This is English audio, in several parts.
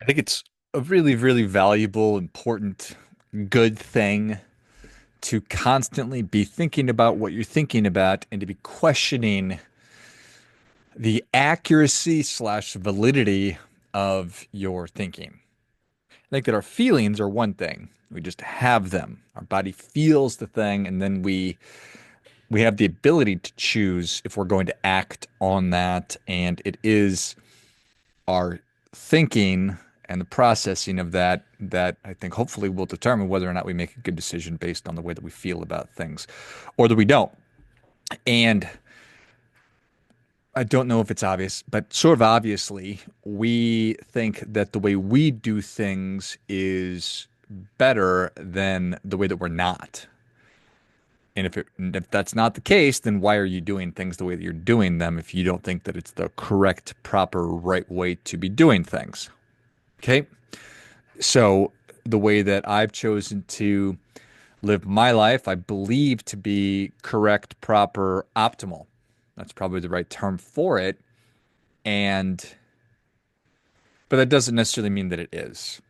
I think it's a really, really valuable, important, good thing to constantly be thinking about what you're thinking about and to be questioning the accuracy slash validity of your thinking. I think that our feelings are one thing. We just have them. Our body feels the thing, and then we have the ability to choose if we're going to act on that. And it is our thinking and the processing of that I think hopefully will determine whether or not we make a good decision based on the way that we feel about things or that we don't. And I don't know if it's obvious, but sort of obviously, we think that the way we do things is better than the way that we're not. And if that's not the case, then why are you doing things the way that you're doing them if you don't think that it's the correct, proper, right way to be doing things? Okay. So the way that I've chosen to live my life, I believe to be correct, proper, optimal. That's probably the right term for it. And, but that doesn't necessarily mean that it is.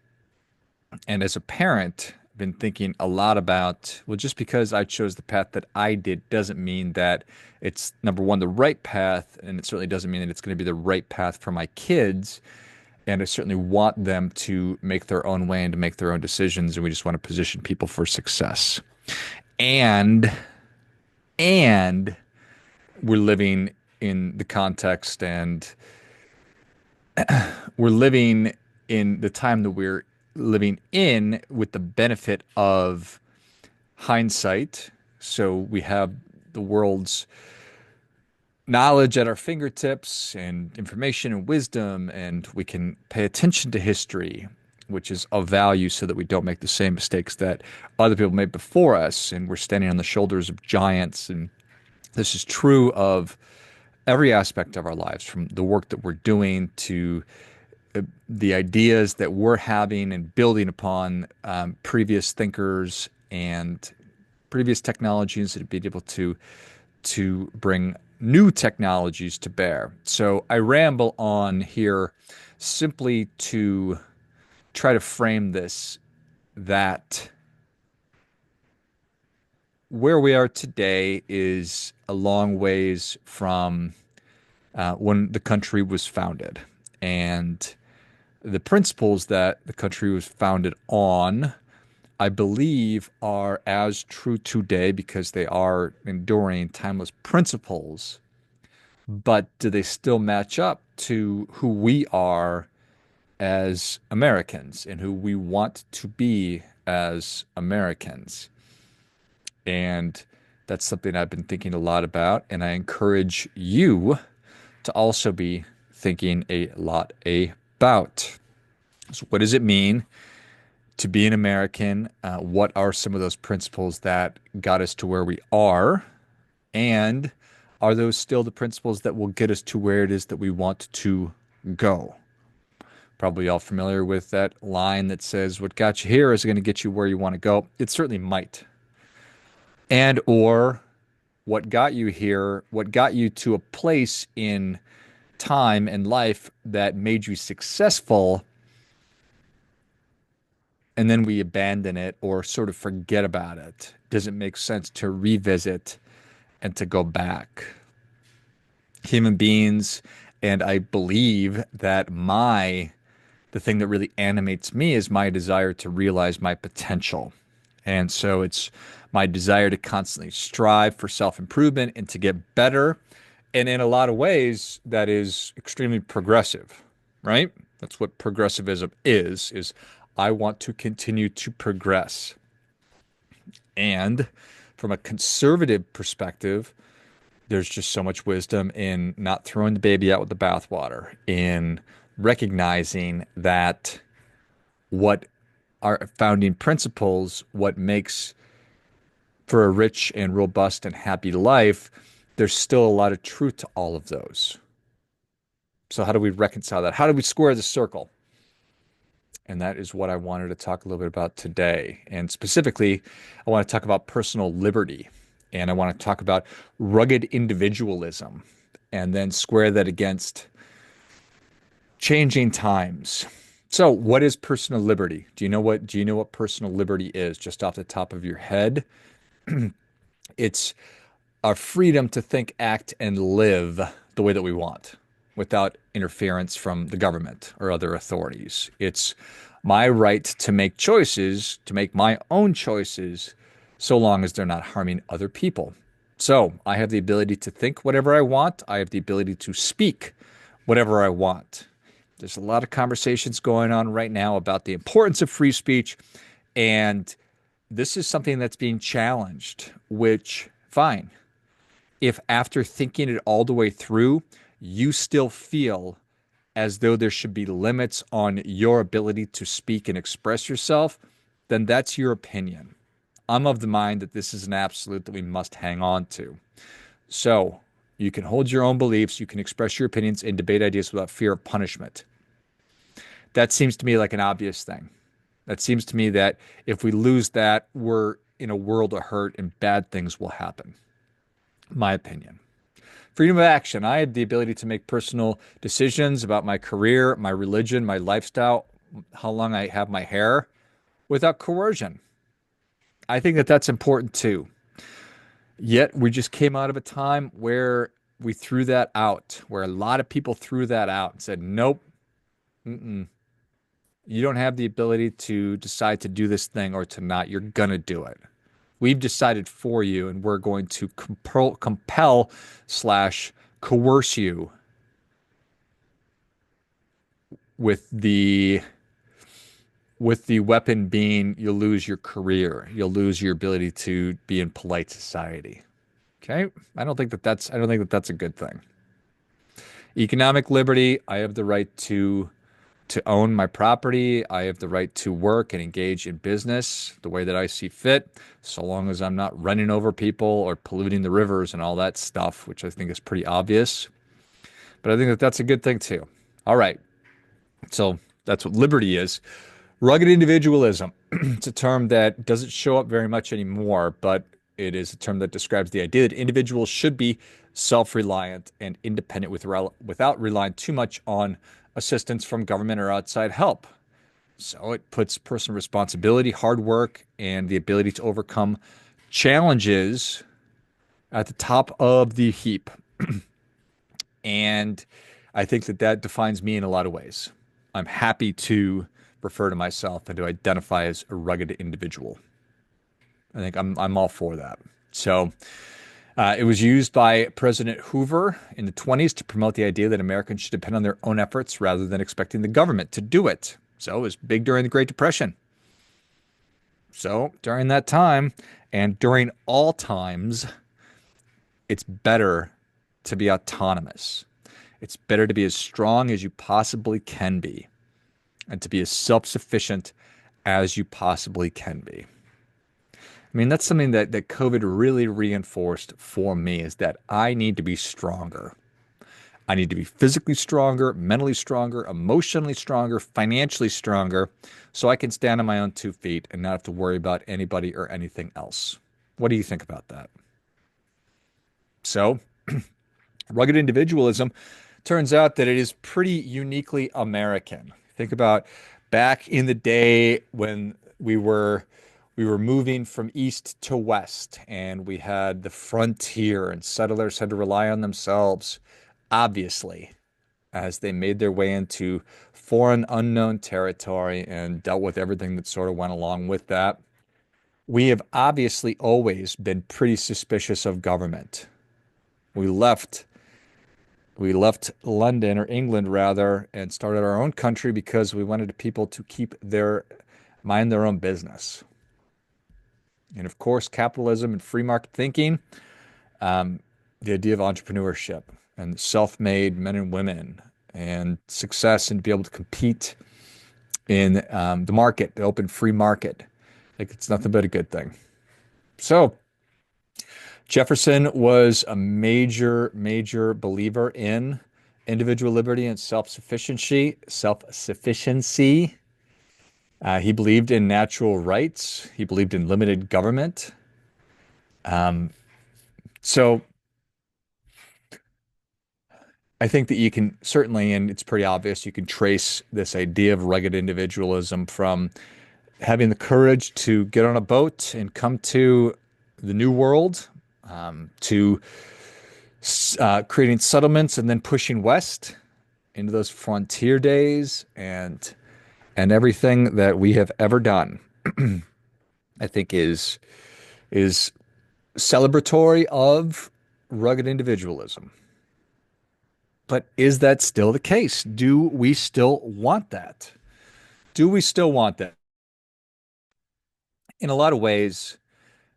And as a parent, I've been thinking a lot about, well, just because I chose the path that I did doesn't mean that it's number one, the right path. And it certainly doesn't mean that it's going to be the right path for my kids. And I certainly want them to make their own way and to make their own decisions. And we just want to position people for success. And and we're living in the context and we're living in the time that we're living in with the benefit of hindsight. So we have the world's knowledge at our fingertips and information and wisdom, and we can pay attention to history, which is of value so that we don't make the same mistakes that other people made before us. And we're standing on the shoulders of giants. And this is true of every aspect of our lives, from the work that we're doing to the ideas that we're having and building upon previous thinkers and previous technologies that have been able to bring new technologies to bear. So I ramble on here simply to try to frame this that where we are today is a long ways from when the country was founded. And the principles that the country was founded on, I believe, are as true today because they are enduring, timeless principles. But do they still match up to who we are as Americans and who we want to be as Americans? And that's something I've been thinking a lot about. And I encourage you to also be thinking a lot about. So, what does it mean to be an American? What are some of those principles that got us to where we are? And are those still the principles that will get us to where it is that we want to go? Probably all familiar with that line that says, what got you here is going to get you where you want to go. It certainly might. And or what got you here, what got you to a place in time and life that made you successful, and then we abandon it or sort of forget about it. Does it make sense to revisit and to go back? Human beings, and I believe that the thing that really animates me is my desire to realize my potential. And so it's my desire to constantly strive for self-improvement and to get better. And in a lot of ways, that is extremely progressive, right? That's what progressivism is I want to continue to progress. And from a conservative perspective, there's just so much wisdom in not throwing the baby out with the bathwater, in recognizing that what our founding principles, what makes for a rich and robust and happy life, there's still a lot of truth to all of those. So, how do we reconcile that? How do we square the circle? And that is what I wanted to talk a little bit about today. And specifically, I want to talk about personal liberty. And I want to talk about rugged individualism and then square that against changing times. So, what is personal liberty? Do you know what personal liberty is just off the top of your head? It's our freedom to think, act, and live the way that we want without interference from the government or other authorities. It's my right to make choices, to make my own choices, so long as they're not harming other people. So I have the ability to think whatever I want. I have the ability to speak whatever I want. There's a lot of conversations going on right now about the importance of free speech, and this is something that's being challenged, which, fine. If after thinking it all the way through, you still feel as though there should be limits on your ability to speak and express yourself, then that's your opinion. I'm of the mind that this is an absolute that we must hang on to. So you can hold your own beliefs, you can express your opinions and debate ideas without fear of punishment. That seems to me like an obvious thing. That seems to me that if we lose that, we're in a world of hurt and bad things will happen. My opinion. Freedom of action. I have the ability to make personal decisions about my career, my religion, my lifestyle, how long I have my hair without coercion. I think that that's important too. Yet we just came out of a time where we threw that out, where a lot of people threw that out and said, nope, mm-mm, you don't have the ability to decide to do this thing or to not. You're going to do it. We've decided for you, and we're going to compel slash coerce you with the weapon being you'll lose your career, you'll lose your ability to be in polite society. Okay, I don't think that that's a good thing. Economic liberty, I have the right to own my property. I have the right to work and engage in business the way that I see fit, so long as I'm not running over people or polluting the rivers and all that stuff, which I think is pretty obvious. But I think that that's a good thing too. All right. So that's what liberty is. Rugged individualism. It's a term that doesn't show up very much anymore, but it is a term that describes the idea that individuals should be self-reliant and independent without relying too much on assistance from government or outside help. So it puts personal responsibility, hard work, and the ability to overcome challenges at the top of the heap. And I think that that defines me in a lot of ways. I'm happy to refer to myself and to identify as a rugged individual. I think I'm all for that. So it was used by President Hoover in the 20s to promote the idea that Americans should depend on their own efforts rather than expecting the government to do it. So it was big during the Great Depression. So during that time and during all times, it's better to be autonomous. It's better to be as strong as you possibly can be and to be as self-sufficient as you possibly can be. I mean, that's something that COVID really reinforced for me is that I need to be stronger. I need to be physically stronger, mentally stronger, emotionally stronger, financially stronger, so I can stand on my own 2 feet and not have to worry about anybody or anything else. What do you think about that? So, rugged individualism turns out that it is pretty uniquely American. Think about back in the day when we were moving from east to west and we had the frontier and settlers had to rely on themselves, obviously, as they made their way into foreign unknown territory and dealt with everything that sort of went along with that. We have obviously always been pretty suspicious of government. We left we left London or England rather and started our own country because we wanted people to keep their mind their own business. And of course, capitalism and free market thinking, the idea of entrepreneurship and self-made men and women and success and to be able to compete in the market, the open free market. I think it's nothing but a good thing. So Jefferson was a major, major believer in individual liberty and self-sufficiency. Self-sufficiency. He believed in natural rights. He believed in limited government. Um, so I think that you can certainly, and it's pretty obvious, you can trace this idea of rugged individualism from having the courage to get on a boat and come to the New World, to creating settlements and then pushing west into those frontier days and everything that we have ever done, I think is celebratory of rugged individualism. But is that still the case? Do we still want that? Do we still want that? In a lot of ways,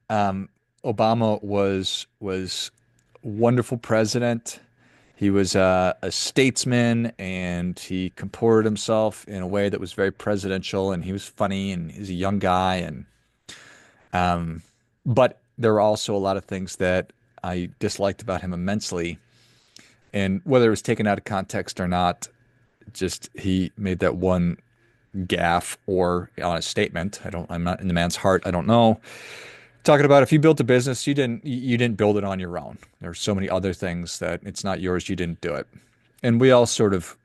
um, Obama was a wonderful president. He was a statesman, and he comported himself in a way that was very presidential. And he was funny, and he's a young guy. Um, but there were also a lot of things that I disliked about him immensely. And whether it was taken out of context or not, just he made that one gaffe or on a statement. I'm not in the man's heart. I don't know. Talking about if you built a business, you didn't build it on your own. There's so many other things that it's not yours. You didn't do it. And we all sort of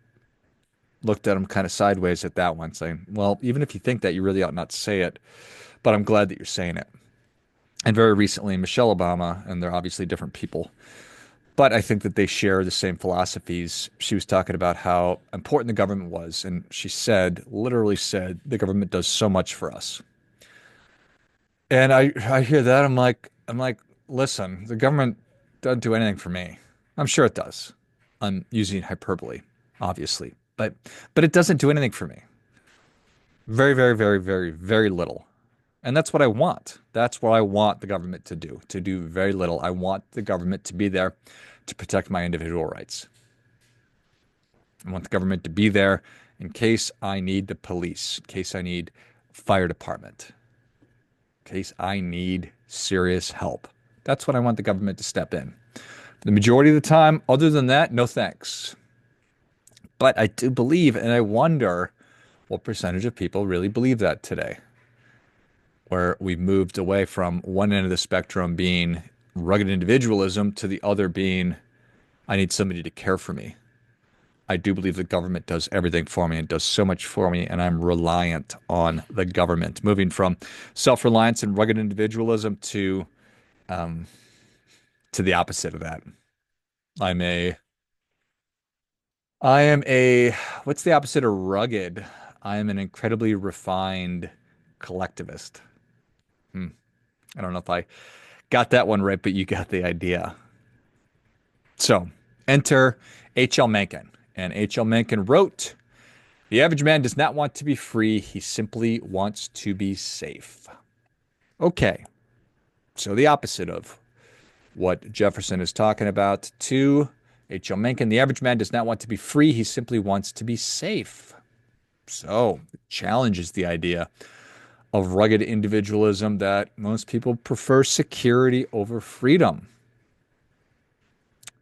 looked at him kind of sideways at that one, saying, well, even if you think that, you really ought not to say it. But I'm glad that you're saying it. And very recently, Michelle Obama, and they're obviously different people, but I think that they share the same philosophies. She was talking about how important the government was, and she said, literally said, the government does so much for us. And I hear that, I'm like, listen, the government doesn't do anything for me. I'm sure it does. I'm using hyperbole, obviously, but it doesn't do anything for me. Very, very, very, very, very little. And that's what I want. That's what I want the government to do very little. I want the government to be there to protect my individual rights. I want the government to be there in case I need the police, in case I need fire department, in case I need serious help. That's when I want the government to step in. The majority of the time, other than that, no thanks. But I do believe, and I wonder what percentage of people really believe that today, where we've moved away from one end of the spectrum being rugged individualism to the other being, I need somebody to care for me. I do believe the government does everything for me and does so much for me, and I'm reliant on the government. Moving from self-reliance and rugged individualism um, to the opposite of that. I'm a, I am a, what's the opposite of rugged? I am an incredibly refined collectivist. Hmm. I don't know if I got that one right, but you got the idea. So enter H.L. Mencken. And H.L. Mencken wrote, the average man does not want to be free. He simply wants to be safe. Okay. So the opposite of what Jefferson is talking about to H.L. Mencken. The average man does not want to be free. He simply wants to be safe. So it challenges the idea of rugged individualism that most people prefer security over freedom.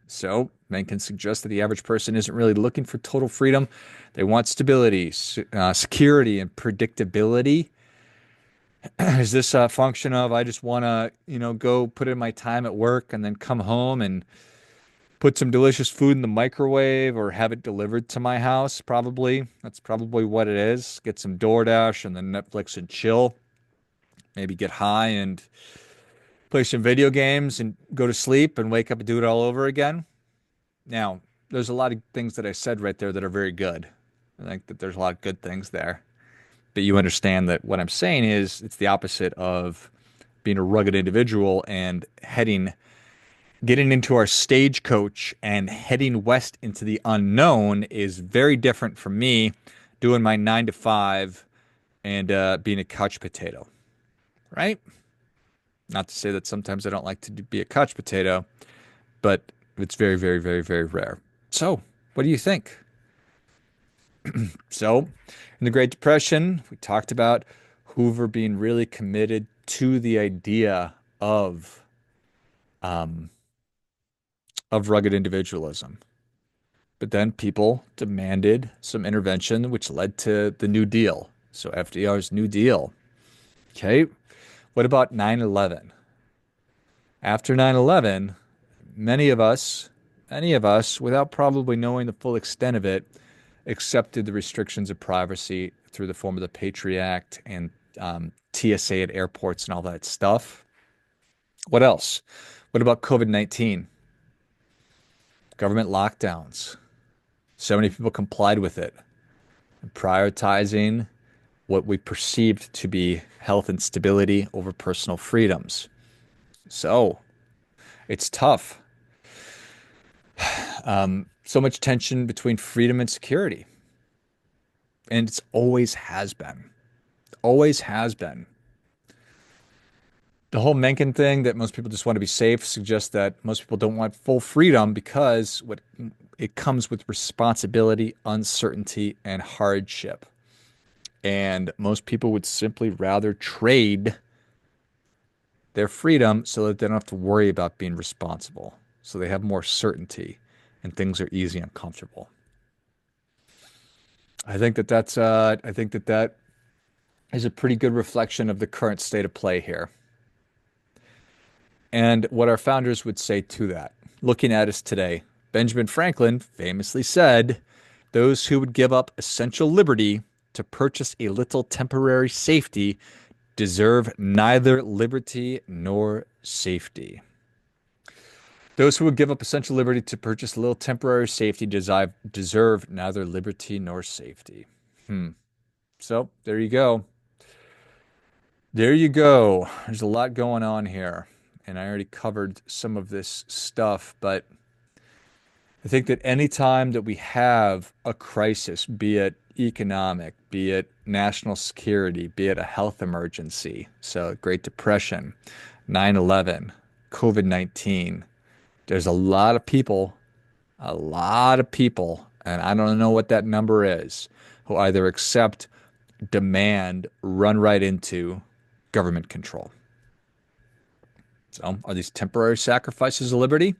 So Mencken suggests that the average person isn't really looking for total freedom. They want stability, security, and predictability. Is this a function of I just want to, go put in my time at work and then come home and put some delicious food in the microwave or have it delivered to my house? Probably. That's probably what it is. Get some DoorDash and then Netflix and chill. Maybe get high and play some video games and go to sleep and wake up and do it all over again. Now, there's a lot of things that I said right there that are very good. I think that there's a lot of good things there. But you understand that what I'm saying is it's the opposite of being a rugged individual and getting into our stagecoach and heading west into the unknown is very different from me doing my 9 to 5 and being a couch potato, right? Not to say that sometimes I don't like to be a couch potato, but it's very, very, very, very rare. So, what do you think? So, in the Great Depression, we talked about Hoover being really committed to the idea um, of rugged individualism. But then people demanded some intervention, which led to the New Deal. So FDR's New Deal. Okay. What about 9/11? After 9/11, many of us, any of us, without probably knowing the full extent of it, accepted the restrictions of privacy through the form of the Patriot Act and TSA at airports and all that stuff. What else? What about COVID-19? Government lockdowns. So many people complied with it, prioritizing what we perceived to be health and stability over personal freedoms. So it's tough. So much tension between freedom and security. And it's always has been. Always has been. The whole Mencken thing that most people just want to be safe suggests that most people don't want full freedom because it comes with responsibility, uncertainty, and hardship. And most people would simply rather trade their freedom so that they don't have to worry about being responsible. So they have more certainty and things are easy and comfortable. I think that that is a pretty good reflection of the current state of play here. And what our founders would say to that, looking at us today, Benjamin Franklin famously said, those who would give up essential liberty to purchase a little temporary safety deserve neither liberty nor safety. Those who would give up essential liberty to purchase a little temporary safety deserve neither liberty nor safety. So there you go. There you go. There's a lot going on here. And I already covered some of this stuff, but I think that any time that we have a crisis, be it economic, be it national security, be it a health emergency, so Great Depression, 9/11, COVID-19, there's a lot of people, and I don't know what that number is, who either accept, demand, run right into government control. So, are these temporary sacrifices of liberty,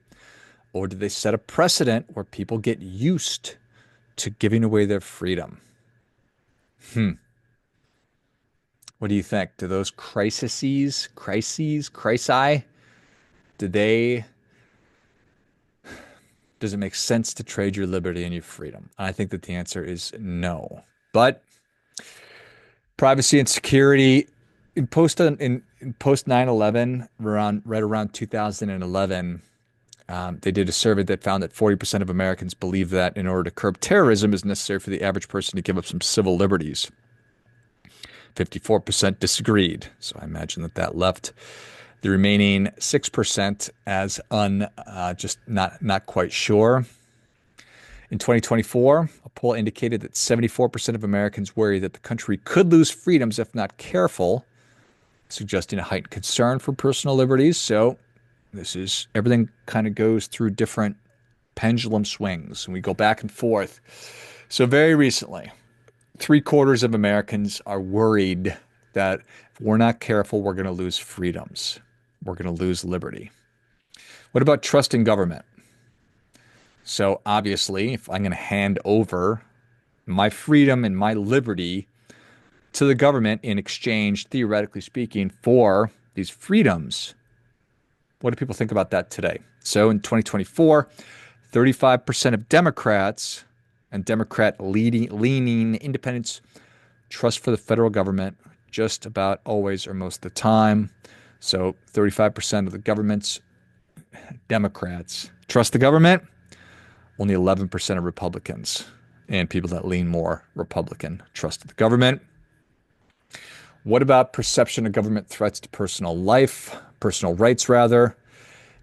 or do they set a precedent where people get used to giving away their freedom? What do you think? Do those crises, do they, does it make sense to trade your liberty and your freedom? I think that the answer is no. But privacy and security in post 9/11, right around 2011, they did a survey that found that 40% of Americans believe that in order to curb terrorism, is necessary for the average person to give up some civil liberties. 54% disagreed. So I imagine that that left the remaining 6% as just not quite sure. In 2024, a poll indicated that 74% of Americans worry that the country could lose freedoms if not careful, suggesting a heightened concern for personal liberties. So everything kind of goes through different pendulum swings and we go back and forth. So very recently, 3/4 of Americans are worried that if we're not careful, we're going to lose freedoms. We're going to lose liberty. What about trust in government? So obviously, if I'm going to hand over my freedom and my liberty to the government in exchange, theoretically speaking, for these freedoms, what do people think about that today? So in 2024, 35% of Democrats and Democrat-leaning independents trust for the federal government just about always or most of the time. So 35% of the government's Democrats trust the government. Only 11% of Republicans and people that lean more Republican trust the government. What about perception of government threats to personal rights rather?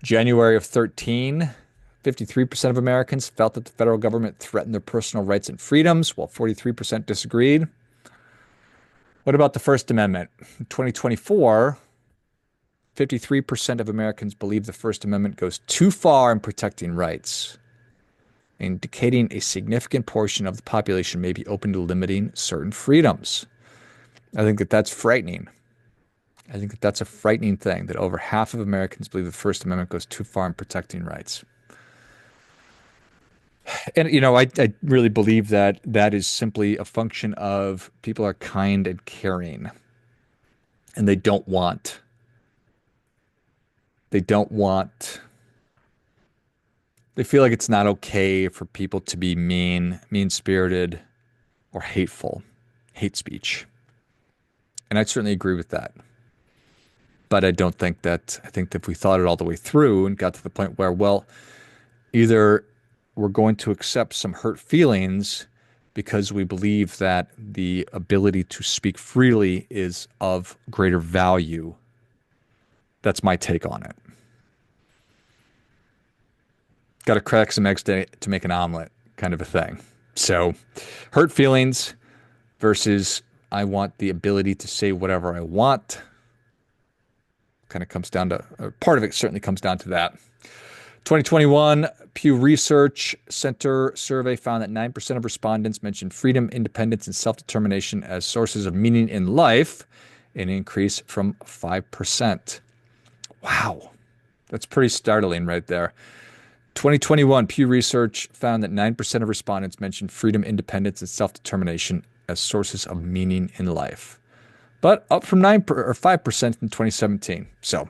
January of 13, 53% of Americans felt that the federal government threatened their personal rights and freedoms, while 43% disagreed. What about the First Amendment? In 2024, 53% of Americans believe the First Amendment goes too far in protecting rights, indicating a significant portion of the population may be open to limiting certain freedoms. I think that that's frightening. I think that that's a frightening thing, that over half of Americans believe the First Amendment goes too far in protecting rights. And, I really believe that that is simply a function of people are kind and caring, and they don't want They feel like it's not okay for people to be mean-spirited, or hateful, hate speech. And I certainly agree with that. But I don't think that, I think that if we thought it all the way through and got to the point where, well, either we're going to accept some hurt feelings because we believe that the ability to speak freely is of greater value. That's my take on it. Got to crack some eggs to make an omelet kind of a thing. So, hurt feelings versus I want the ability to say whatever I want. Kind of comes down to, part of it certainly comes down to that. 2021 Pew Research Center survey found that 9% of respondents mentioned freedom, independence, and self-determination as sources of meaning in life, an increase from 5%. Wow, that's pretty startling right there. 2021 Pew Research found that 9% of respondents mentioned freedom, independence, and self-determination as sources of meaning in life, but up from 5% in 2017. So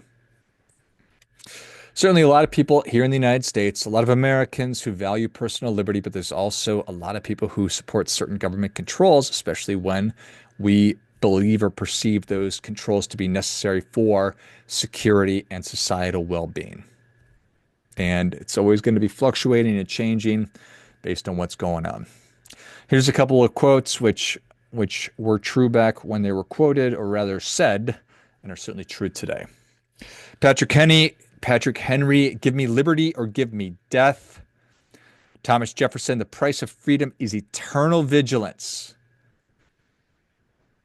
certainly a lot of people here in the United States, a lot of Americans who value personal liberty, but there's also a lot of people who support certain government controls, especially when we believe or perceive those controls to be necessary for security and societal well-being. And it's always going to be fluctuating and changing based on what's going on. Here's a couple of quotes which were true back when they were quoted, or rather said, and are certainly true today. Patrick Henry, give me liberty or give me death. Thomas Jefferson, the price of freedom is eternal vigilance.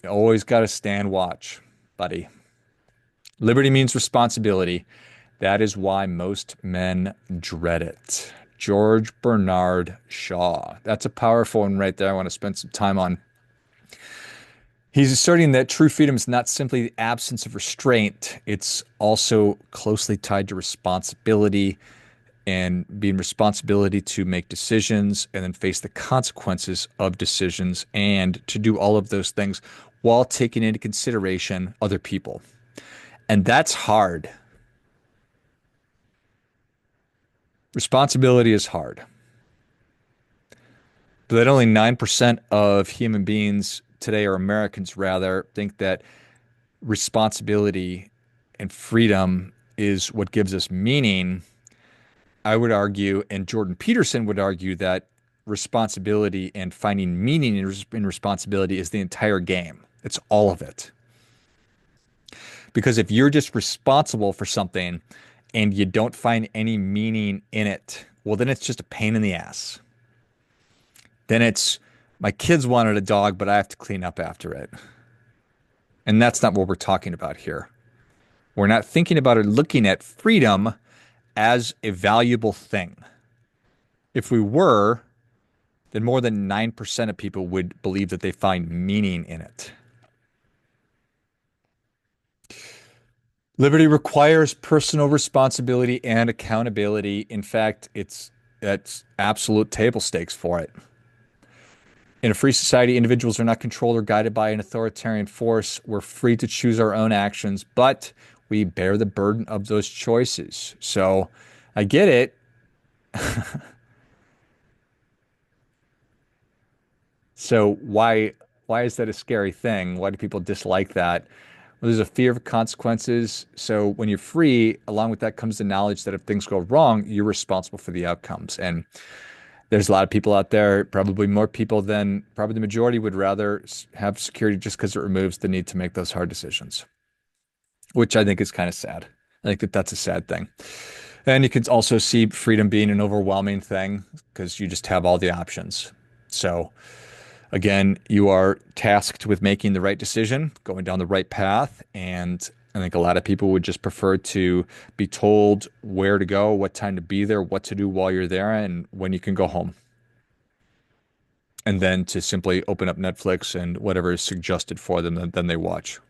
You always got to stand watch, buddy. Liberty means responsibility. That is why most men dread it. George Bernard Shaw. That's a powerful one right there. I want to spend some time on. He's asserting that true freedom is not simply the absence of restraint. It's also closely tied to responsibility, and being responsibility to make decisions and then face the consequences of decisions, and to do all of those things while taking into consideration other people. And that's hard. Responsibility is hard. But that only 9% of human beings today, or Americans rather, think that responsibility and freedom is what gives us meaning. I would argue, and Jordan Peterson would argue, that responsibility and finding meaning in responsibility is the entire game. It's all of it. Because if you're just responsible for something and you don't find any meaning in it, well, then it's just a pain in the ass. Then it's, my kids wanted a dog, but I have to clean up after it. And that's not what we're talking about here. We're not thinking about or looking at freedom as a valuable thing. If we were, then more than 9% of people would believe that they find meaning in it. Liberty requires personal responsibility and accountability. In fact, that's absolute table stakes for it. In a free society, individuals are not controlled or guided by an authoritarian force. We're free to choose our own actions, but we bear the burden of those choices. So I get it. So why is that a scary thing? Why do people dislike that? Well, there's a fear of consequences. So when you're free, along with that comes the knowledge that if things go wrong, you're responsible for the outcomes. And there's a lot of people out there, probably more people than probably the majority, would rather have security just because it removes the need to make those hard decisions, which I think is kind of sad. I think that that's a sad thing. And you can also see freedom being an overwhelming thing because you just have all the options. So again, you are tasked with making the right decision, going down the right path. And I think a lot of people would just prefer to be told where to go, what time to be there, what to do while you're there, and when you can go home. And then to simply open up Netflix and whatever is suggested for them, then they watch.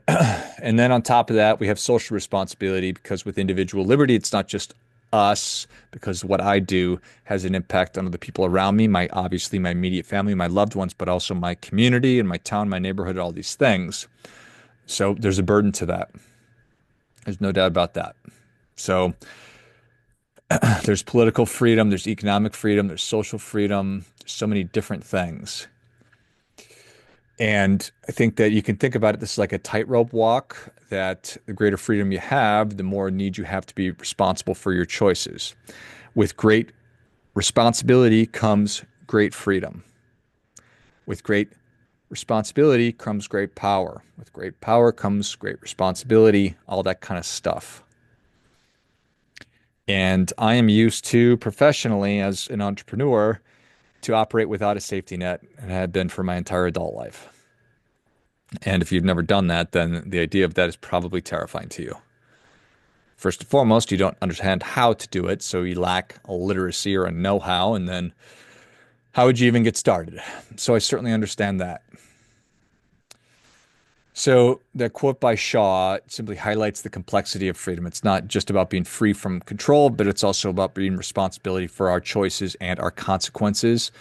And then on top of that, we have social responsibility, because with individual liberty, it's not just us, because what I do has an impact on the people around me, obviously my immediate family, my loved ones, but also my community and my town, my neighborhood, all these things. So there's a burden to that. There's no doubt about that. So There's political freedom, there's economic freedom, there's social freedom, there's so many different things. And I think that you can think about it, this is like a tightrope walk, that the greater freedom you have, the more need you have to be responsible for your choices. With great responsibility comes great freedom. With great responsibility comes great power. With great power comes great responsibility, all that kind of stuff. And I am used to professionally as an entrepreneur to operate without a safety net and have been for my entire adult life. And if you've never done that, then the idea of that is probably terrifying to you. First and foremost, you don't understand how to do it, so you lack a literacy or a know-how, and then how would you even get started? So I certainly understand that. So that quote by Shaw simply highlights the complexity of freedom. It's not just about being free from control, but it's also about being responsibility for our choices and our consequences.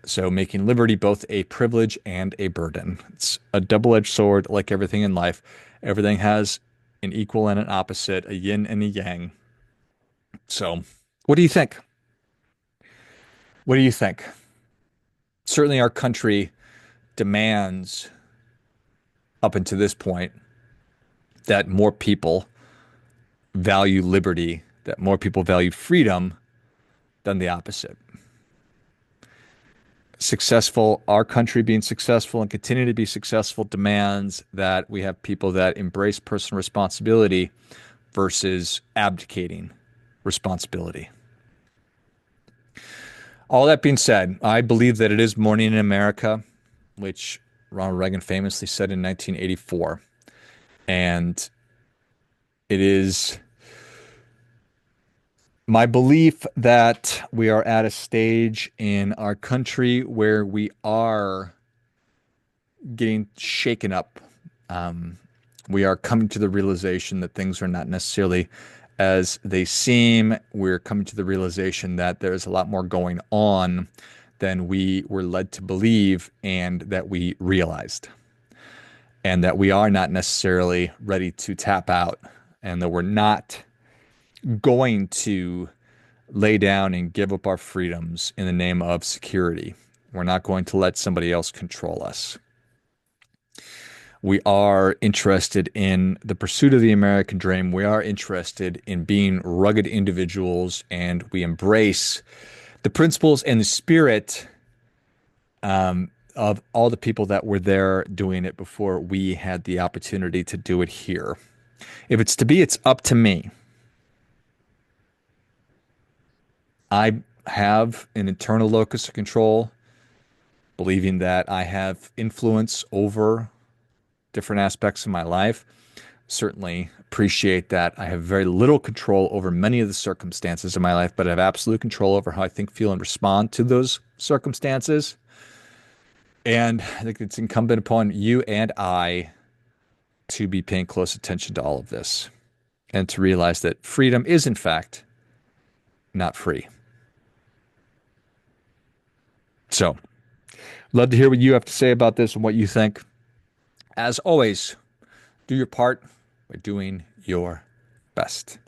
So making liberty both a privilege and a burden. It's a double-edged sword like everything in life. Everything has an equal and an opposite, a yin and a yang. So what do you think? What do you think? Certainly our country demands up until this point that more people value liberty, that more people value freedom than the opposite. Our country being successful and continuing to be successful demands that we have people that embrace personal responsibility versus abdicating responsibility. All that being said, I believe that it is morning in America, which Ronald Reagan famously said in 1984. And it is my belief that we are at a stage in our country where we are getting shaken up. We are coming to the realization that things are not necessarily as they seem. We're coming to the realization that there's a lot more going on than we were led to believe and that we realized. And that we are not necessarily ready to tap out, and that we're not going to lay down and give up our freedoms in the name of security. We're not going to let somebody else control us. We are interested in the pursuit of the American dream. We are interested in being rugged individuals, and we embrace the principles and the spirit of all the people that were there doing it before we had the opportunity to do it here. If it's to be, it's up to me. I have an internal locus of control, believing that I have influence over different aspects of my life. Certainly appreciate that I have very little control over many of the circumstances of my life, but I have absolute control over how I think, feel, and respond to those circumstances. And I think it's incumbent upon you and I to be paying close attention to all of this and to realize that freedom is, in fact, not free. So, love to hear what you have to say about this and what you think. As always, do your part by doing your best.